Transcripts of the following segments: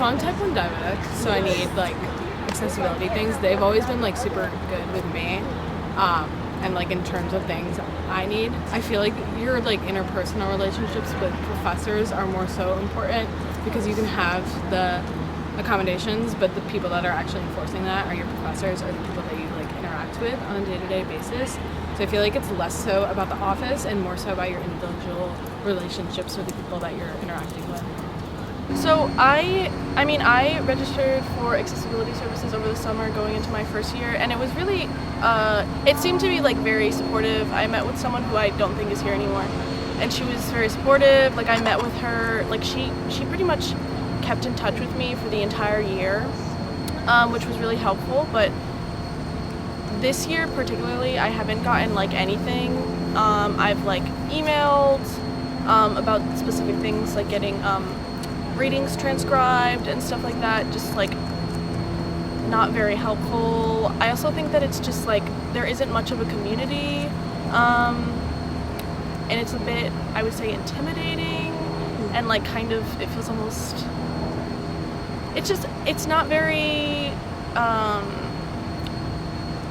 So I'm type 1 diabetic, so I need like accessibility things. They've always been like super good with me. And like in terms of things I need, I feel like your like interpersonal relationships with professors are more so important because you can have the accommodations, but the people that are actually enforcing that are your professors or the people that you like interact with on a day-to-day basis. So I feel like it's less so about the office and more so about your individual relationships with the people that you're interacting with. So I registered for accessibility services over the summer going into my first year, and it was really, it seemed to be like very supportive. I met with someone who I don't think is here anymore, and she was very supportive. Like I met with her, like she pretty much kept in touch with me for the entire year, which was really helpful. But this year particularly, I haven't gotten like anything. I've like emailed about specific things like getting readings transcribed and stuff like that, just like not very helpful. I also think that it's just like there isn't much of a community, and it's a bit, I would say, intimidating, and like kind of it feels almost, it's not very,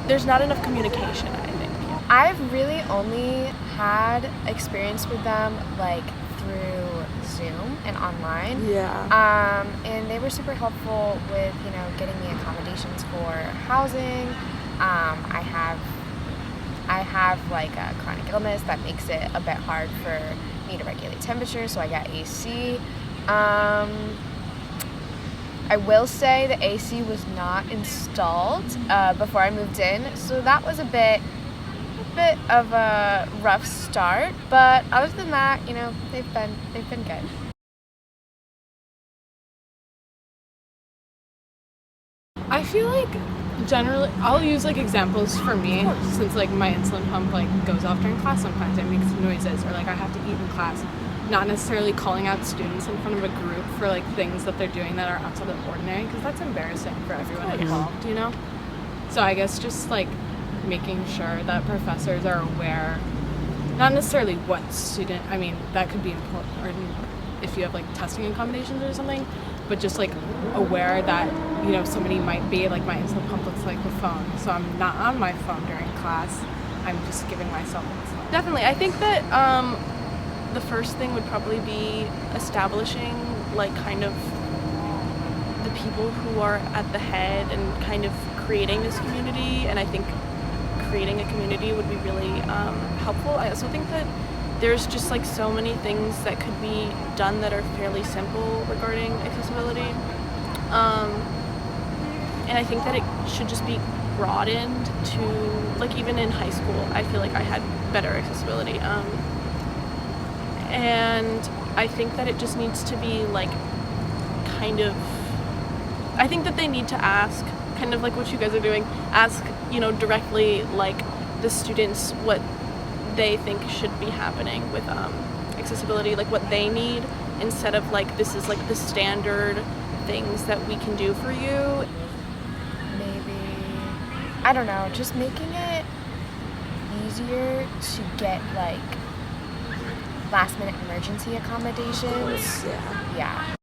there's not enough communication, I think. I've really only had experience with them like through Zoom and online. Yeah. And they were super helpful with, getting me accommodations for housing. I have like a chronic illness that makes it a bit hard for me to regulate temperature, so I got AC. I will say the AC was not installed before I moved in, so that was a bit of a rough start, but other than that, they've been good. I feel like generally, I'll use like examples for me since like my insulin pump like goes off during class sometimes, it makes noises, or like I have to eat in class. Not necessarily calling out students in front of a group for like things that they're doing that are outside of the ordinary, because that's embarrassing for everyone involved, So I guess just like making sure that professors are aware, not necessarily what student, that could be important if you have like testing accommodations or something, but just like aware that, somebody might be like, my insulin pump looks like a phone, so I'm not on my phone during class, I'm just giving myself insulin. Definitely. I think that the first thing would probably be establishing like kind of the people who are at the head and kind of creating this community, and I think creating a community would be really helpful. I also think that there's just like so many things that could be done that are fairly simple regarding accessibility, and I think that it should just be broadened to like even in high school. I feel like I had better accessibility, and I think that it just needs to be like I think that they need to ask, kind of like what you guys are doing, ask, directly like the students what they think should be happening with accessibility, like what they need, instead of like this is like the standard things that we can do for you. Maybe, I don't know, just making it easier to get like last minute emergency accommodations. Yeah. Yeah.